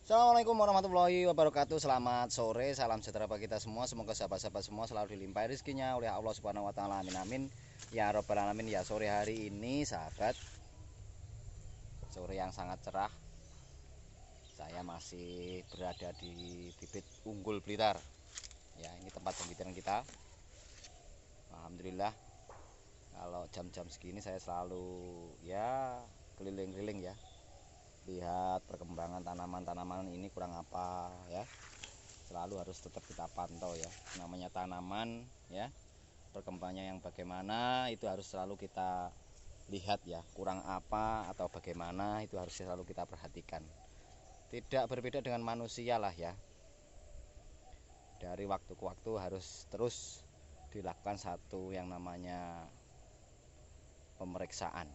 Assalamualaikum warahmatullahi wabarakatuh. Selamat sore, salam sejahtera bagi kita semua. Semoga sahabat-sahabat semua selalu dilimpahi rezekinya oleh Allah Subhanahu wa taala. Amin amin. Ya rabbal alamin. Ya, sore hari ini sahabat, sore yang sangat cerah. Saya masih berada di bibit unggul Blitar. Ya, ini tempat pembibitan kita. Alhamdulillah. Kalau jam-jam segini saya selalu keliling-keliling ya. Lihat perkembangan tanaman-tanaman ini kurang apa ya. Selalu harus tetap kita pantau ya. Namanya tanaman ya, perkembangannya yang bagaimana itu harus selalu kita lihat ya. Kurang apa atau bagaimana itu harus selalu kita perhatikan. Tidak berbeda dengan manusia lah ya. Dari waktu ke waktu harus terus dilakukan satu yang namanya pemeriksaan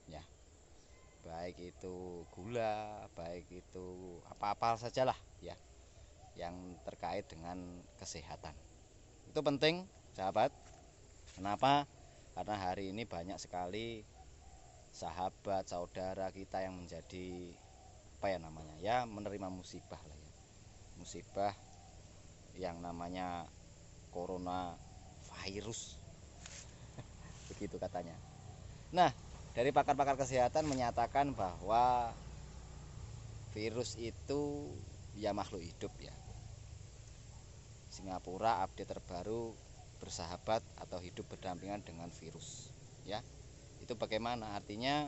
ya. Baik itu gula, baik itu apa-apa sajalah ya yang terkait dengan kesehatan. Itu penting sahabat. Kenapa? Karena hari ini banyak sekali sahabat, saudara kita yang menjadi menerima musibah lah ya. Musibah yang namanya corona virus. Begitu katanya. Nah, dari pakar-pakar kesehatan menyatakan bahwa virus itu ya makhluk hidup ya. Singapura update terbaru bersahabat atau hidup berdampingan dengan virus ya. Itu bagaimana? Artinya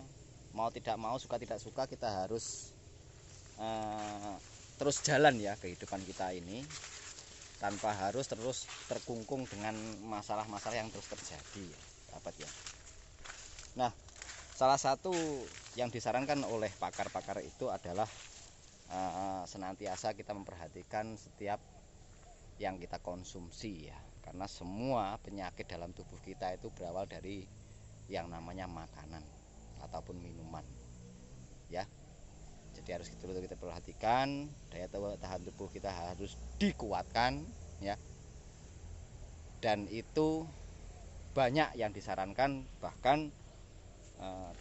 mau tidak mau, suka tidak suka kita harus terus jalan ya kehidupan kita ini, tanpa harus terus terkungkung dengan masalah-masalah yang terus terjadi ya, sahabat ya. Nah, salah satu yang disarankan oleh pakar-pakar itu adalah senantiasa kita memperhatikan setiap yang kita konsumsi ya. Karena semua penyakit dalam tubuh kita itu berawal dari yang namanya makanan ataupun minuman ya. Jadi harus kita perhatikan, daya tahan tubuh kita harus dikuatkan ya. Dan itu banyak yang disarankan, bahkan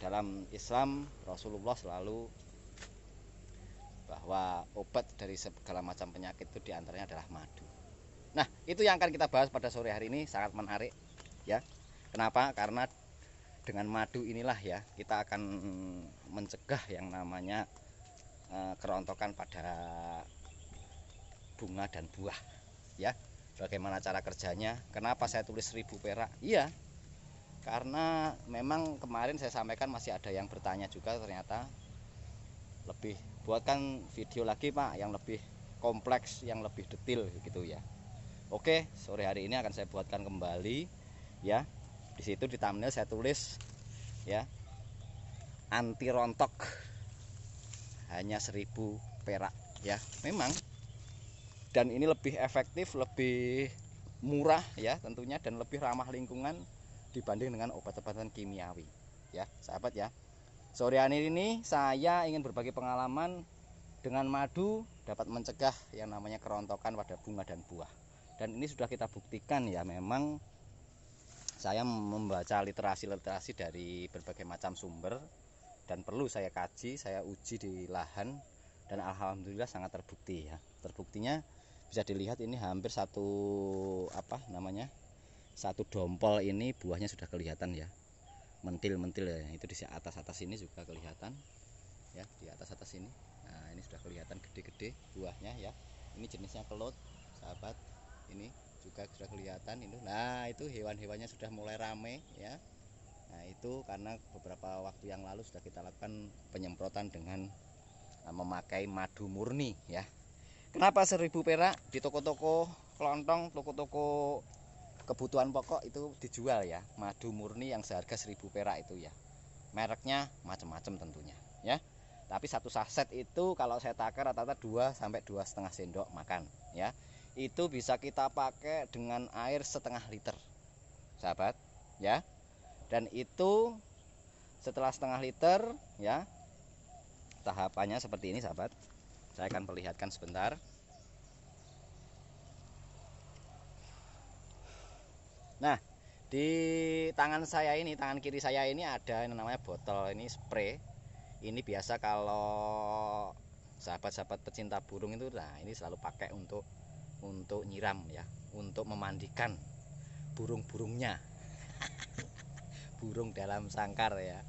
dalam Islam Rasulullah selalu bahwa obat dari segala macam penyakit itu diantaranya adalah madu. Nah, itu yang akan kita bahas pada sore hari ini, sangat menarik ya. Kenapa? Karena dengan madu inilah ya kita akan mencegah yang namanya kerontokan pada bunga dan buah ya. Bagaimana cara kerjanya? Kenapa saya tulis 1000 perak? Iya, karena memang kemarin saya sampaikan masih ada yang bertanya juga, ternyata lebih buatkan video lagi Pak yang lebih kompleks, yang lebih detail gitu ya. Oke, sore hari ini akan saya buatkan kembali ya. Di situ di thumbnail saya tulis ya, anti rontok hanya 1000 perak ya. Memang, dan ini lebih efektif, lebih murah ya tentunya, dan lebih ramah lingkungan dibanding dengan obat-obatan kimiawi ya sahabat ya. Sore hari ini saya ingin berbagi pengalaman dengan madu dapat mencegah yang namanya kerontokan pada bunga dan buah. Dan ini sudah kita buktikan ya, memang saya membaca literasi dari berbagai macam sumber, dan perlu saya kaji, saya uji di lahan, dan alhamdulillah sangat terbukti ya. Terbuktinya bisa dilihat ini hampir satu dompol ini buahnya sudah kelihatan ya, mentil-mentil ya. Itu di atas ini juga kelihatan ya, di atas ini. Nah, ini sudah kelihatan gede-gede buahnya ya. Ini jenisnya kelut sahabat, ini juga sudah kelihatan itu. Nah, itu hewan-hewannya sudah mulai rame ya. Nah, itu karena beberapa waktu yang lalu sudah kita lakukan penyemprotan dengan memakai madu murni ya. Kenapa 1000 perak? Di toko-toko kelontong, toko-toko kebutuhan pokok itu dijual ya, madu murni yang seharga 1000 perak itu ya. Mereknya macam-macam tentunya ya. Tapi satu saset itu kalau saya takar rata-rata 2 sampai 2,5 sendok makan ya. Itu bisa kita pakai dengan air setengah liter sahabat ya. Dan itu setelah setengah liter ya, tahapannya seperti ini sahabat. Saya akan perlihatkan sebentar. Nah, di tangan saya ini, tangan kiri saya ini ada yang namanya botol, ini spray. Ini biasa kalau sahabat-sahabat pecinta burung itu, nah ini selalu pakai untuk nyiram ya, untuk memandikan burung-burungnya. Burung dalam sangkar ya.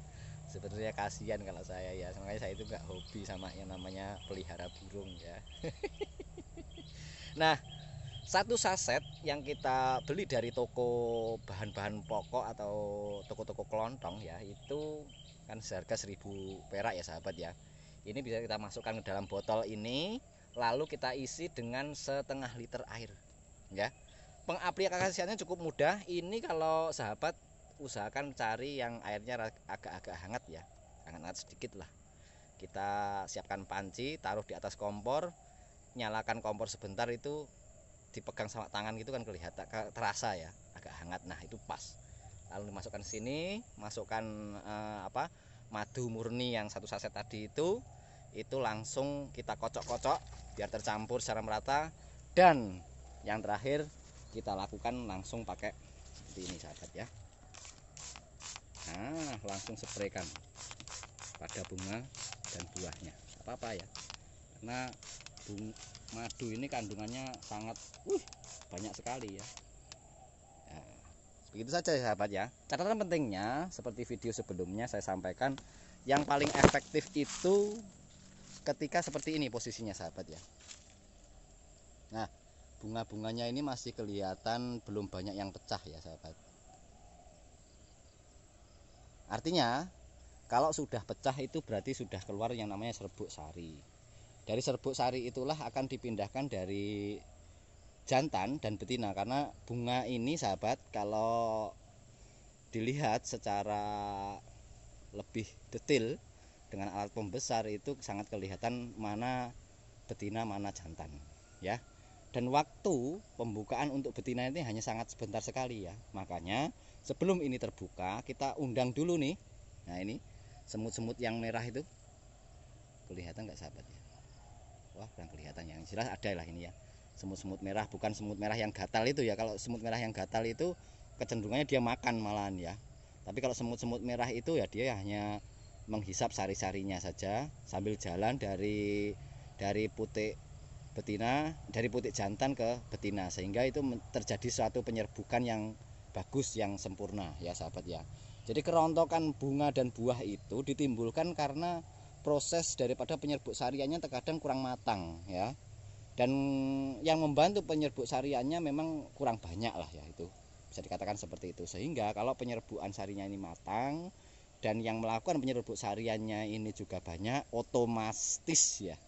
Sebenarnya kasihan kalau saya ya, makanya saya itu nggak hobi sama yang namanya pelihara burung ya. Nah, satu saset yang kita beli dari toko bahan-bahan pokok atau toko-toko kelontong ya, itu kan seharga 1000 perak ya sahabat ya. Ini bisa kita masukkan ke dalam botol ini, lalu kita isi dengan setengah liter air ya. Pengaplikasiannya cukup mudah. Ini kalau sahabat usahakan cari yang airnya agak-agak hangat ya, hangat sedikit lah. Kita siapkan panci, taruh di atas kompor, nyalakan kompor sebentar, itu dipegang sama tangan gitu kan kelihatan, terasa ya agak hangat. Nah itu pas, lalu dimasukkan sini, masukkan madu murni yang satu saset tadi itu langsung kita kocok-kocok biar tercampur secara merata. Dan yang terakhir kita lakukan langsung pakai seperti ini sahabat ya. Nah langsung spraykan pada bunga dan buahnya, apa-apa ya, karena madu ini kandungannya sangat banyak sekali ya. Nah, begitu saja ya sahabat ya. Catatan pentingnya seperti video sebelumnya saya sampaikan, yang paling efektif itu ketika seperti ini posisinya sahabat ya. Nah bunga-bunganya ini masih kelihatan belum banyak yang pecah ya sahabat. Artinya kalau sudah pecah itu berarti sudah keluar yang namanya serbuk sari. Dari serbuk sari itulah akan dipindahkan dari jantan dan betina, karena bunga ini sahabat kalau dilihat secara lebih detail dengan alat pembesar itu sangat kelihatan mana betina mana jantan ya. Dan waktu pembukaan untuk betina ini hanya sangat sebentar sekali ya. Makanya sebelum ini terbuka kita undang dulu nih. Nah ini semut-semut yang merah itu kelihatan nggak sahabat ya? Wah kurang kelihatan, yang jelas ada lah ini ya. Semut-semut merah, bukan semut merah yang gatal itu ya. Kalau semut merah yang gatal itu kecenderungannya dia makan malahan ya. Tapi kalau semut-semut merah itu ya dia hanya menghisap sari-sarinya saja sambil jalan dari putik betina, dari putik jantan ke betina, sehingga itu terjadi suatu penyerbukan yang bagus, yang sempurna ya sahabat ya. Jadi kerontokan bunga dan buah itu ditimbulkan karena proses daripada penyerbuk sariannya terkadang kurang matang ya. Dan yang membantu penyerbuk sariannya memang kurang banyak lah ya, itu bisa dikatakan seperti itu. Sehingga kalau penyerbukan sarinya ini matang dan yang melakukan penyerbuk sariannya ini juga banyak, otomatis ya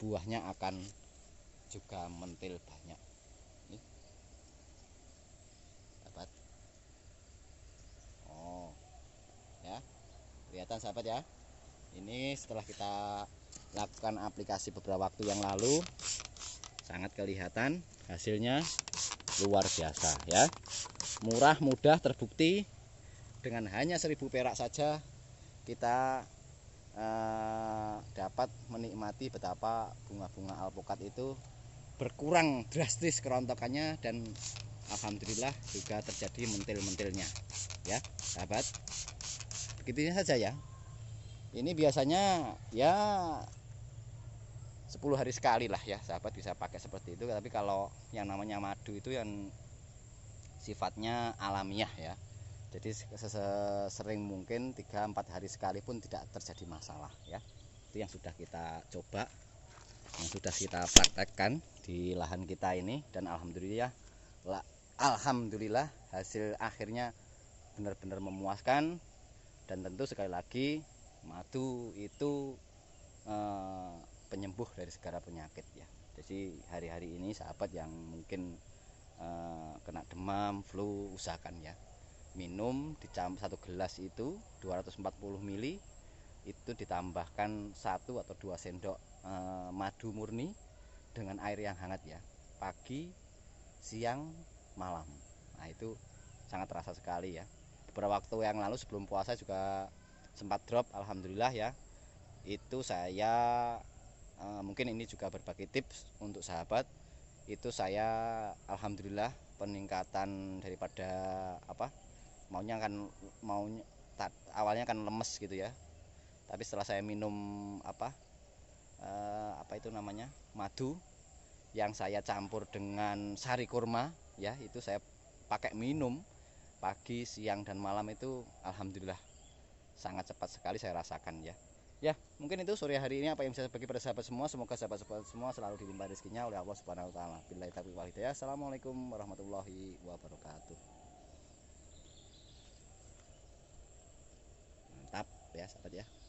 buahnya akan juga mentil banyak. Nih, dapat. Oh, ya, kelihatan sahabat ya. Ini setelah kita lakukan aplikasi beberapa waktu yang lalu, sangat kelihatan hasilnya luar biasa ya. Murah, mudah, terbukti. Dengan hanya 1000 perak saja kita dapat menikmati betapa bunga-bunga alpukat itu berkurang drastis kerontokannya, dan alhamdulillah juga terjadi mentil-mentilnya ya sahabat. Begitunya saja ya. Ini biasanya ya 10 hari sekali lah ya sahabat bisa pakai seperti itu. Tapi kalau yang namanya madu itu yang sifatnya alamiah ya, jadi sesering mungkin 3-4 hari sekali pun tidak terjadi masalah ya. Itu yang sudah kita coba, yang sudah kita praktekkan di lahan kita ini, dan alhamdulillah hasil akhirnya benar-benar memuaskan. Dan tentu sekali lagi madu itu penyembuh dari segala penyakit ya. Jadi hari-hari ini sahabat yang mungkin kena demam, flu, usahakan ya minum dicampur 1 gelas itu 240 ml, itu ditambahkan 1 atau 2 sendok madu murni dengan air yang hangat ya, pagi, siang, malam. Nah itu sangat terasa sekali ya. Beberapa waktu yang lalu sebelum puasa juga sempat drop, alhamdulillah ya. Itu saya mungkin ini juga berbagi tips untuk sahabat. Itu saya alhamdulillah peningkatan daripada awalnya kan lemes gitu ya. Tapi setelah saya minum apa itu namanya, madu yang saya campur dengan sari kurma ya, itu saya pakai minum pagi, siang dan malam itu alhamdulillah sangat cepat sekali saya rasakan ya. Ya, mungkin itu sore hari ini apa yang bisa saya bagi pada sahabat semua. Semoga sahabat-sahabat semua selalu dilimpah rezekinya oleh Allah Subhanahu wa taala. Billahi taufiq wal hidayah. Assalamualaikum warahmatullahi wabarakatuh. Mantap ya sahabat ya.